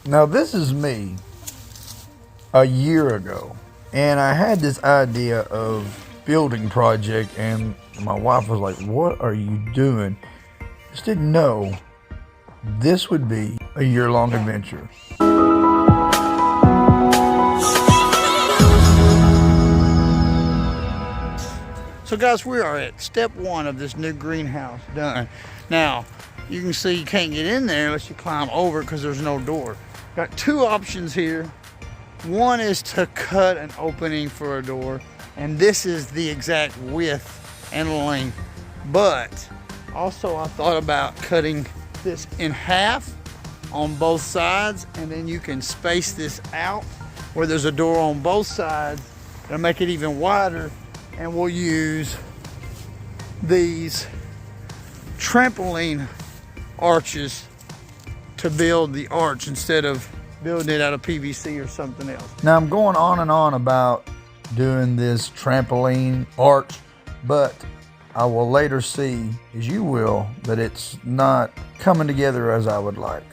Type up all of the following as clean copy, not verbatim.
Now this is me a year ago, and I had this idea of building project, and my wife was like, "What are you doing?" Just didn't know this would be a year-long adventure. So guys, we are at step one of this new greenhouse done. Now, you can see you can't get in there unless you climb over it because there's no door. Got two options here. One is to cut an opening for a door, and this is the exact width and length. But also I thought about cutting this in half on both sides, and then you can space this out where there's a door on both sides and make it even wider. And we'll use these trampoline arches to build the arch instead of building it out of PVC or something else. Now I'm going on and on about doing this trampoline arch, but I will later see, as you will, that it's not coming together as I would like.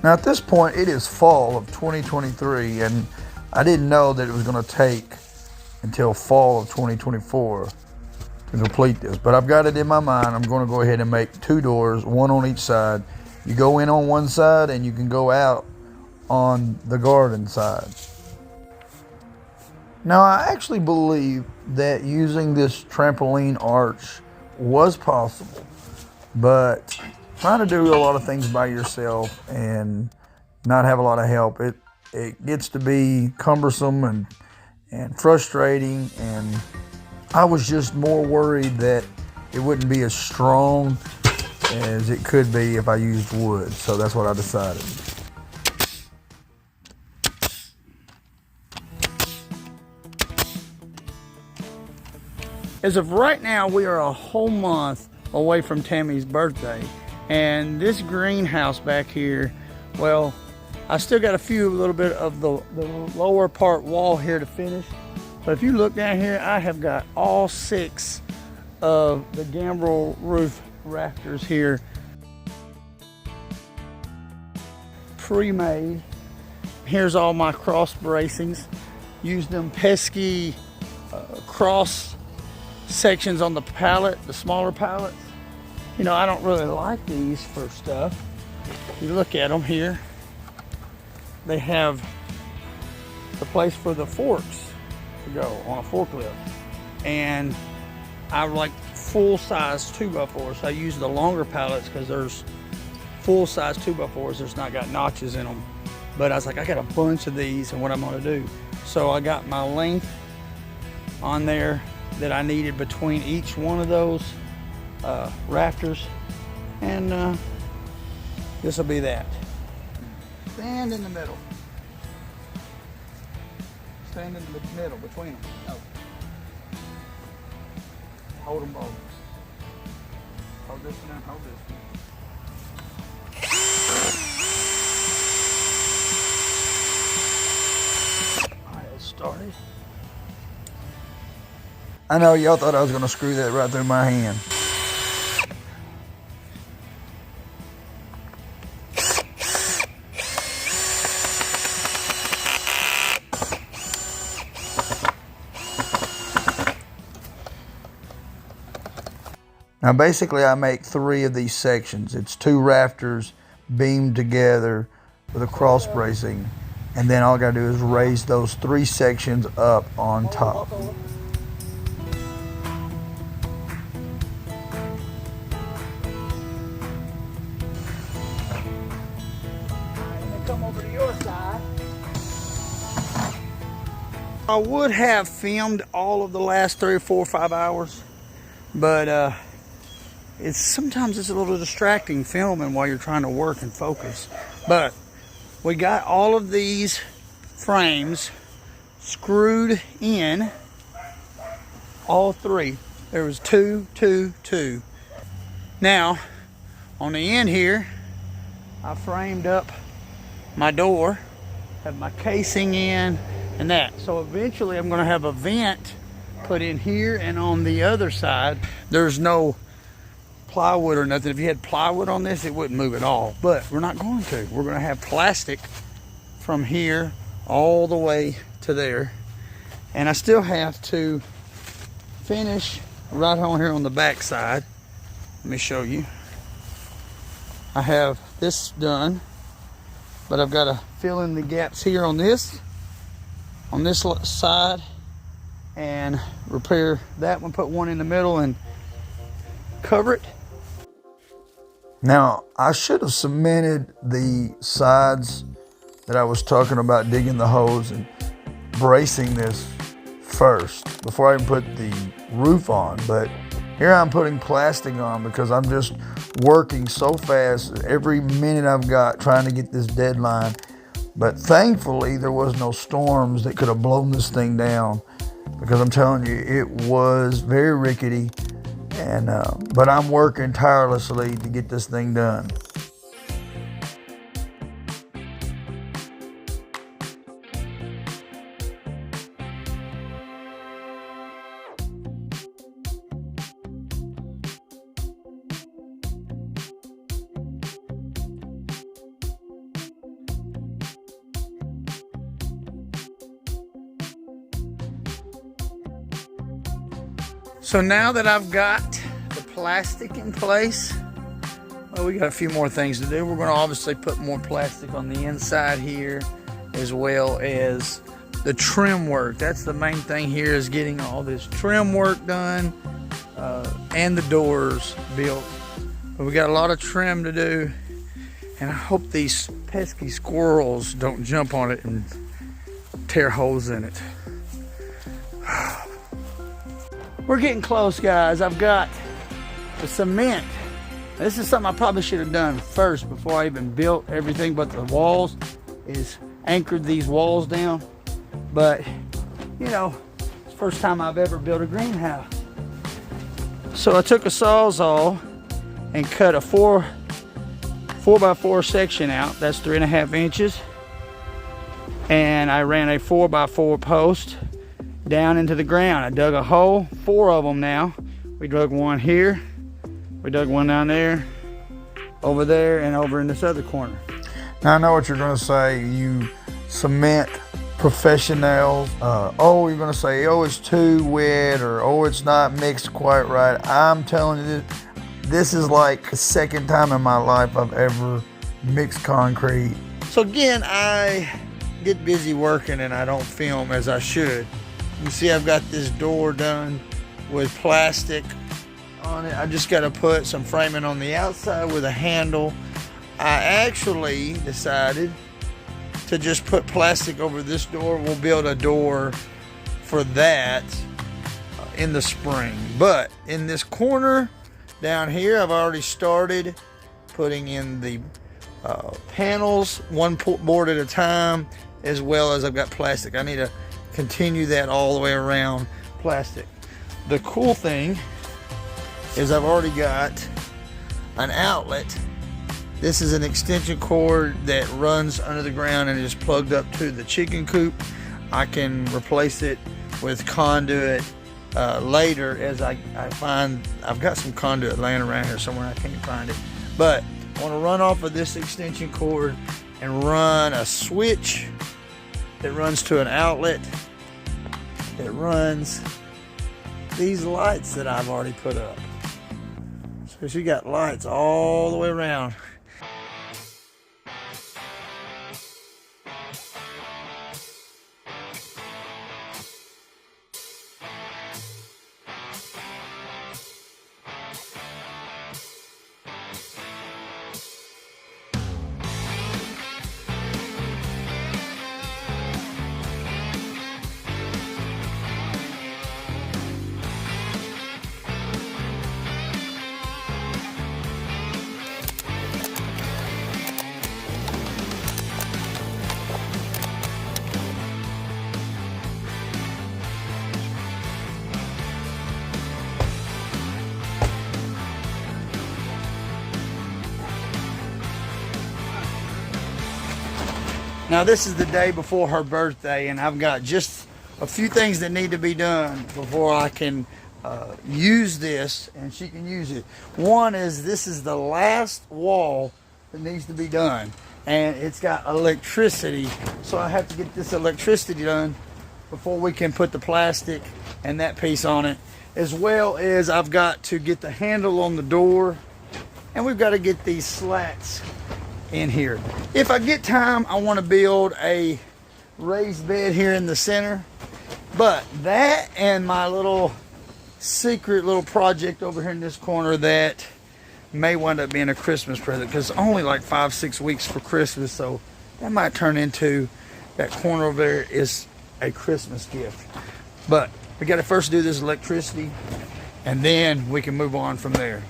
Now at this point, it is fall of 2023, and I didn't know that it was going to take until fall of 2024 to complete this. But I've got it in my mind. I'm going to go ahead and make two doors, one on each side. You go in on one side, and you can go out on the garden side. Now I actually believe that using this trampoline arch was possible, but trying to do a lot of things by yourself and not have a lot of help, it gets to be cumbersome and frustrating, and I was just more worried that it wouldn't be as strong as it could be if I used wood. So that's what I decided. As of right now, we are a whole month away from Tammy's birthday. And this greenhouse back here, well, I still got a little bit of the lower part wall here to finish. But if you look down here, I have got all 6 of the gambrel roof rafters here pre-made. Here's all my cross bracings. Use them pesky cross sections on the pallet, the smaller pallets. You know, I don't really like these for stuff. You look at them here. They have the place for the forks to go on a forklift. And I like full-size 2x4s. So I use the longer pallets because there's full-size 2x4s that's not got notches in them. But I was like, I got a bunch of these, and what I'm gonna do. So I got my length on there that I needed between each one of those rafters, and this will be that. Stand in the middle. Stand in the middle between them. No. Hold them both. Hold this one and hold this one. All right, let's start it. I know y'all thought I was going to screw that right through my hand. Now basically I make 3 of these sections. It's 2 rafters beamed together with a cross bracing, and then all I gotta do is raise those 3 sections up on top. Come over to your side. I would have filmed all of the last 3 or 4 or 5 hours, but sometimes it's a little distracting filming while you're trying to work and focus. But we got all of these frames screwed in, all 3. There was 2, 2, 2. Now, on the end here, I framed up my door, have my casing in, and that. So eventually I'm going to have a vent put in here, and on the other side, there's no plywood or nothing. If you had plywood on this, it wouldn't move at all, but we're not going to. We're going to have plastic from here all the way to there. And I still have to finish right on here on the back side. Let me show you. I have this done, but I've got to fill in the gaps here on this side and repair that one, put one in the middle and cover it. Now, I should have cemented the sides that I was talking about, digging the holes and bracing this first before I even put the roof on. But here I'm putting plastic on because I'm just working so fast every minute I've got trying to get this deadline. But thankfully there was no storms that could have blown this thing down, because I'm telling you, it was very rickety. And but I'm working tirelessly to get this thing done. So now that I've got the plastic in place, well, we got a few more things to do. We're going to obviously put more plastic on the inside here, as well as the trim work. That's the main thing here, is getting all this trim work done and the doors built. But we got a lot of trim to do, and I hope these pesky squirrels don't jump on it and tear holes in it. We're getting close, guys. I've got the cement. This is something I probably should have done first before I even built everything but the walls, is anchored these walls down. But, you know, it's the first time I've ever built a greenhouse. So I took a Sawzall and cut a 4x4 section out. That's 3.5 inches. And I ran a 4x4 post down into the ground. I dug a hole, 4 of them now. We dug one here, we dug one down there, over there, and over in this other corner. Now I know what you're going to say. You cement professionals. Oh, you're going to say, oh, it's too wet, or oh, it's not mixed quite right. I'm telling you, this is like the second time in my life I've ever mixed concrete. So again, I get busy working and I don't film as I should. You see, I've got this door done with plastic on it. I just got to put some framing on the outside with a handle. I actually decided to just put plastic over this door. We'll build a door for that in the spring. But in this corner down here, I've already started putting in the panels, one board at a time, as well as I've got plastic. I need to continue that all the way around plastic. The cool thing is I've already got an outlet. This is an extension cord that runs under the ground and is plugged up to the chicken coop. I can replace it with conduit later, as I find I've got some conduit laying around here somewhere. I can't find it, but I want to run off of this extension cord and run a switch that runs to an outlet that runs these lights that I've already put up. So you got lights all the way around. Now this is the day before her birthday, and I've got just a few things that need to be done before I can use this and she can use it. One is this is the last wall that needs to be done, and it's got electricity, so I have to get this electricity done before we can put the plastic and that piece on it, as well as I've got to get the handle on the door, and we've got to get these slats in here. If I get time, I want to build a raised bed here in the center, but that and my little secret little project over here in this corner that may wind up being a Christmas present, because it's only like 5-6 weeks for Christmas, so that might turn into, that corner over there is a Christmas gift. But we got to first do this electricity, and then we can move on from there.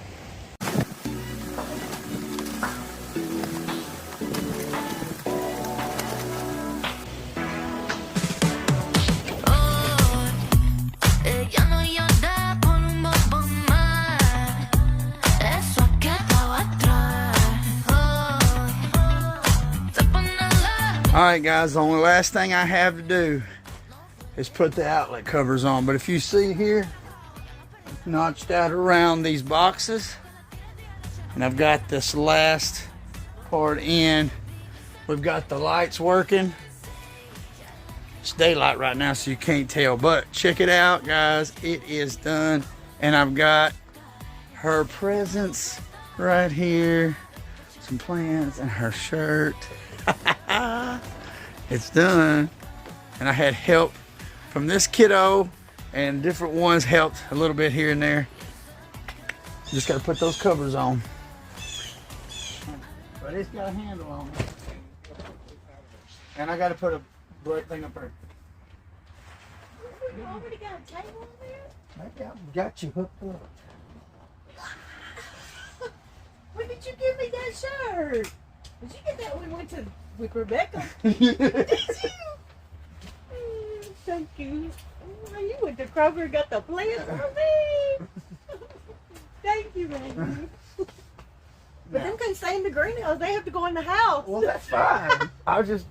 Alright guys, the only last thing I have to do is put the outlet covers on. But if you see here, I've notched out around these boxes, and I've got this last part in. We've got the lights working. It's daylight right now, so you can't tell, but check it out guys, it is done. And I've got her presents right here, some plants, and her shirt. It's done. And I had help from this kiddo, and different ones helped a little bit here and there. Just got to put those covers on, but it's got a handle on it, and I got to put a bright thing up there. You already got a table on there? I got you hooked up. When did you give me that shirt? Did you get that when we went to with Rebecca? Did you? Thank you. Oh, you went to Kroger and got the plants for me. Thank you, baby. But them can stay in the greenhouse. They have to go in the house. Well, that's fine. I'll just.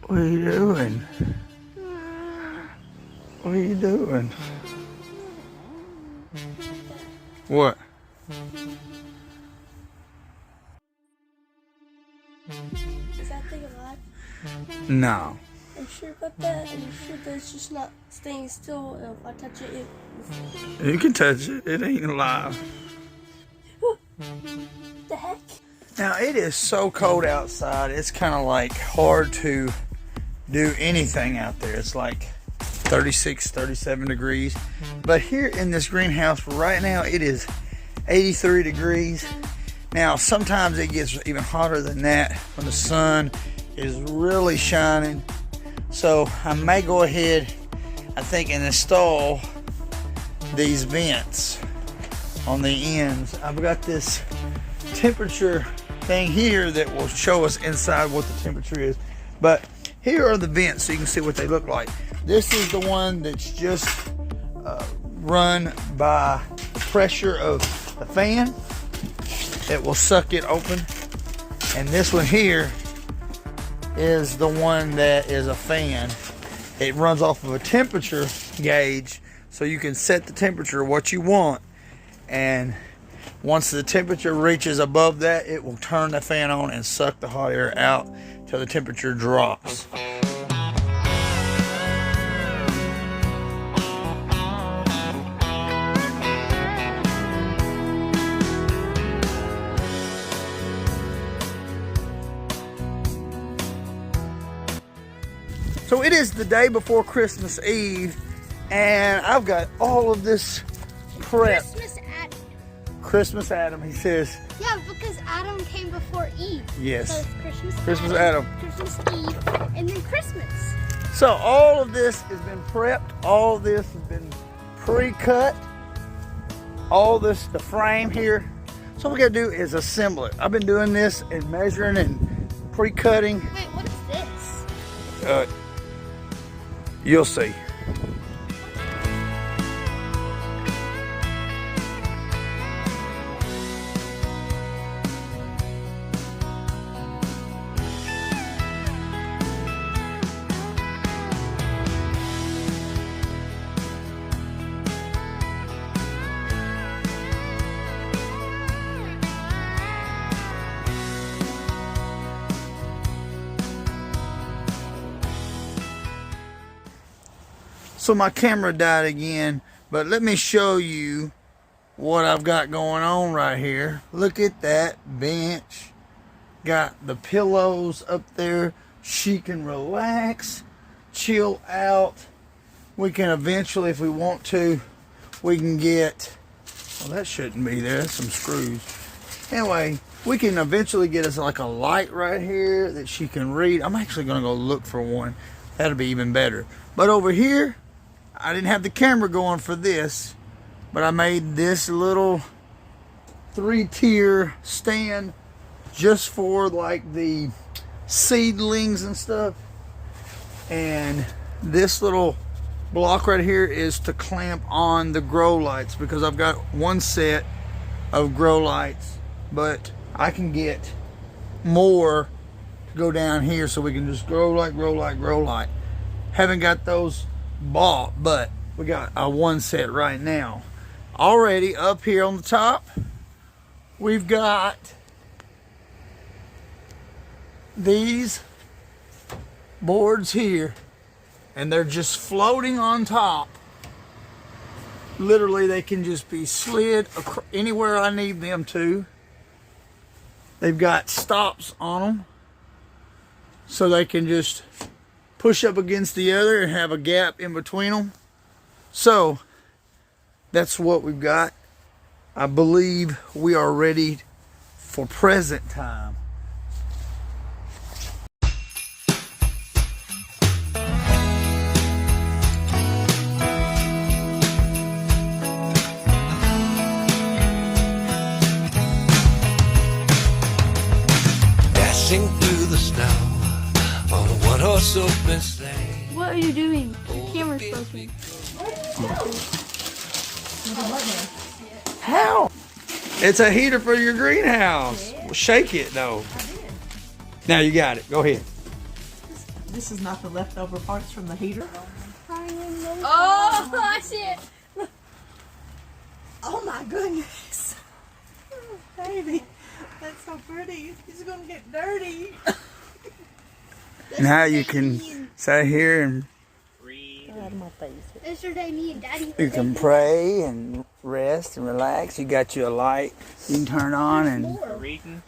What are you doing? What are you doing? What? Is that thing alive? No. Are you sure about that? Are you sure that it's just not staying still? And if I touch it, You can touch it. It ain't alive. the heck? Now, it is so cold outside. It's kind of like hard to do anything out there. It's like 36, 37 degrees. But here in this greenhouse right now, it is 83 degrees. Now, sometimes it gets even hotter than that when the sun is really shining. So I may go ahead, I think, and install these vents on the ends. I've got this temperature thing here that will show us inside what the temperature is. But here are the vents so you can see what they look like. This is the one that's just run by the pressure of the fan. It will suck it open. And this one here is the one that is a fan. It runs off of a temperature gauge, so you can set the temperature what you want, and once the temperature reaches above that, it will turn the fan on and suck the hot air out till the temperature drops. So it is the day before Christmas Eve, and I've got all of this prep. Christmas Adam, he says. Yeah, because Adam came before Eve. Yes. So it's Christmas Adam. Christmas Eve, and then Christmas. So all of this has been prepped. All of this has been pre-cut. All this, the frame here. So all we gotta do is assemble it. I've been doing this and measuring and pre-cutting. Wait, what is this? You'll see. So my camera died again, but let me show you what I've got going on right here. Look at that bench. Got the pillows up there. She can relax, chill out. We can eventually, if we want to, we can get, well, that shouldn't be there. That's some screws. Anyway, we can eventually get us like a light right here that she can read. I'm actually going to go look for one. That'll be even better. But over here, I didn't have the camera going for this, but I made this little 3-tier stand just for like the seedlings and stuff. And this little block right here is to clamp on the grow lights, because I've got one set of grow lights, but I can get more to go down here so we can just grow light, grow light, grow light. Haven't got those bought, but we got a one set right now. Already up here on the top, we've got these boards here, and they're just floating on top. Literally, they can just be slid anywhere I need them to. They've got stops on them, so they can just push up against the other and have a gap in between them. So that's what we've got. I believe we are ready for present time. Dashing through the snow on a one-horse open sleigh. What are you doing? Your camera's broken. How? It's a heater for your greenhouse. Well, shake it though. Now you got it. Go ahead. This is not the leftover parts from the heater. Oh, I see it. Oh my goodness. Baby, that's so pretty. It's gonna get dirty. Now you can sit here and Yesterday, me and Daddy. you can pray and rest and relax. You got you a light you can turn on and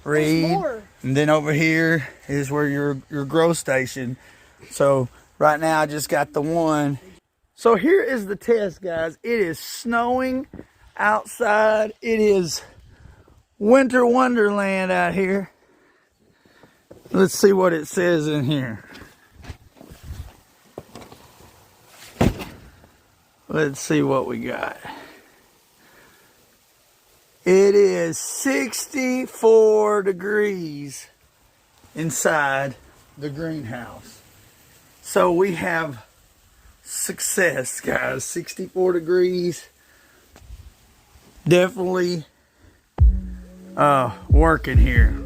read. More. And then over here is where your grow station. So right now I just got the one. So here is the test, guys. It is snowing outside. It is winter wonderland out here. Let's see what it says in here. Let's see what we got. It is 64 degrees inside the greenhouse. So we have success, guys. 64 degrees. Definitely working here.